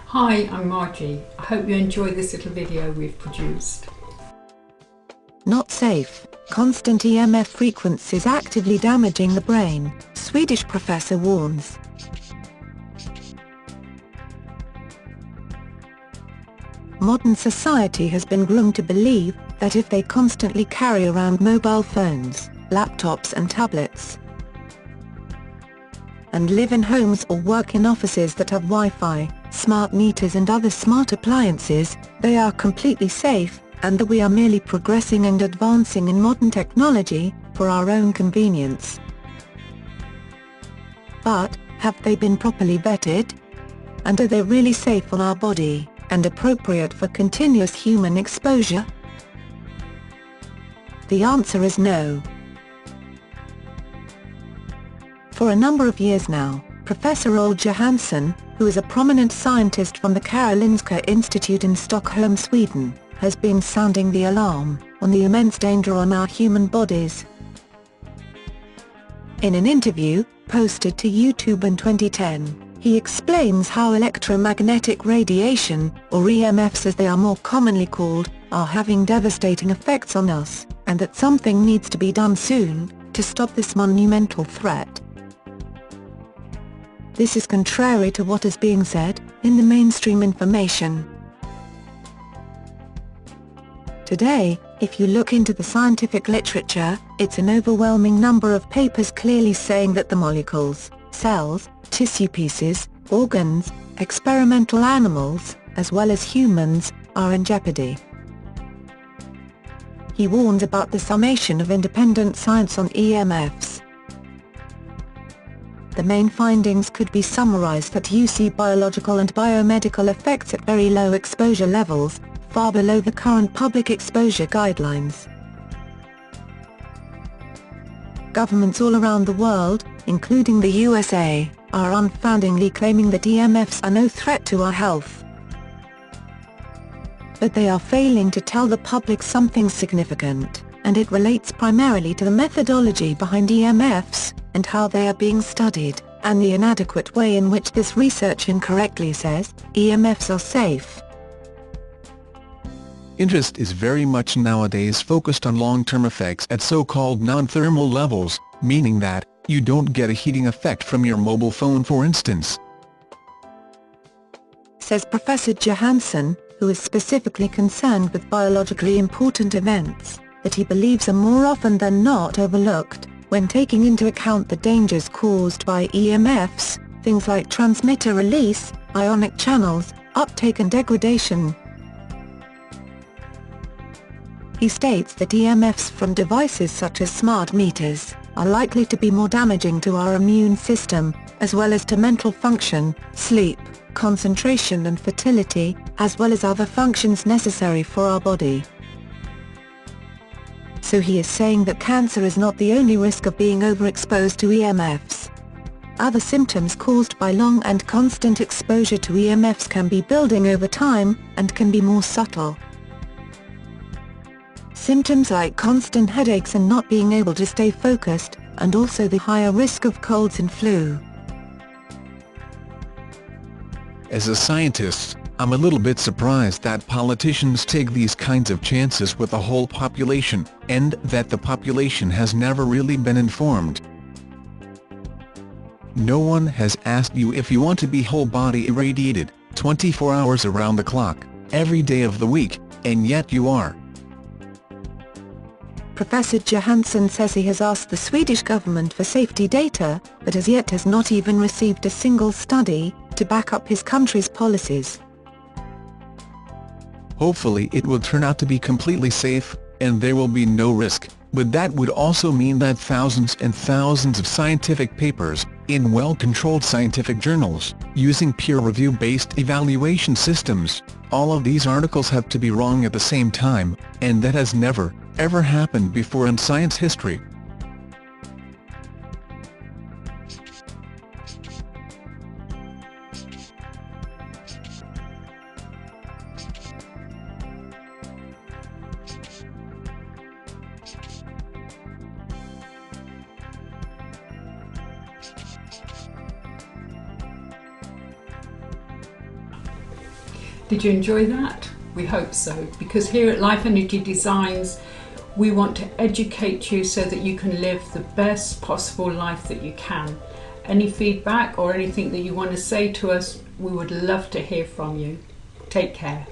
Hi, I'm Margie. I hope you enjoy this little video we've produced. Not safe. Constant EMF frequencies actively damaging the brain, Swedish professor warns. Modern society has been groomed to believe that if they constantly carry around mobile phones, laptops and tablets, and live in homes or work in offices that have Wi-Fi, smart meters and other smart appliances, they are completely safe, and that we are merely progressing and advancing in modern technology, for our own convenience. But, have they been properly vetted? And are they really safe on our body, and appropriate for continuous human exposure? The answer is no. For a number of years now, Professor Olle Johansson, who is a prominent scientist from the Karolinska Institued in Stockholm, Sweden, has been sounding the alarm on the immense danger on our human bodies. In an interview, posted to YouTube in 2010, he explains how electromagnetic radiation, or EMFs as they are more commonly called, are having devastating effects on us, and that something needs to be done soon, to stop this monumental threat. This is contrary to what is being said in the mainstream information. Today, if you look into the scientific literature, it's an overwhelming number of papers clearly saying that the molecules, cells, tissue pieces, organs, experimental animals, as well as humans, are in jeopardy. He warns about the summation of independent science on EMFs. The main findings could be summarized that you see biological and biomedical effects at very low exposure levels, far below the current public exposure guidelines. Governments all around the world, including the USA, are unfoundingly claiming that EMFs are no threat to our health. But they are failing to tell the public something significant, and it relates primarily to the methodology behind EMFs, and how they are being studied, and the inadequate way in which this research incorrectly says EMFs are safe. Interest is very much nowadays focused on long-term effects at so-called non-thermal levels, meaning that you don't get a heating effect from your mobile phone, for instance. Says Professor Johansson, who is specifically concerned with biologically important events, that he believes are more often than not overlooked, when taking into account the dangers caused by EMFs, things like transmitter release, ionic channels, uptake and degradation. He states that EMFs from devices such as smart meters, are likely to be more damaging to our immune system, as well as to mental function, sleep, concentration and fertility, as well as other functions necessary for our body. So he is saying that cancer is not the only risk of being overexposed to EMFs. Other symptoms caused by long and constant exposure to EMFs can be building over time, and can be more subtle. Symptoms like constant headaches and not being able to stay focused, and also the higher risk of colds and flu. As a scientist, I'm a little bit surprised that politicians take these kinds of chances with the whole population, and that the population has never really been informed. No one has asked you if you want to be whole-body irradiated, 24 hours around the clock, every day of the week, and yet you are. Professor Johansson says he has asked the Swedish government for safety data, but as yet has not even received a single study to back up his country's policies. Hopefully it will turn out to be completely safe, and there will be no risk, but that would also mean that thousands and thousands of scientific papers, in well-controlled scientific journals, using peer-review-based evaluation systems, all of these articles have to be wrong at the same time, and that has never, ever happened before in science history. Did you enjoy that? We hope so, because here at Life Energy Designs, we want to educate you so that you can live the best possible life that you can. Any feedback or anything that you want to say to us, we would love to hear from you. Take care.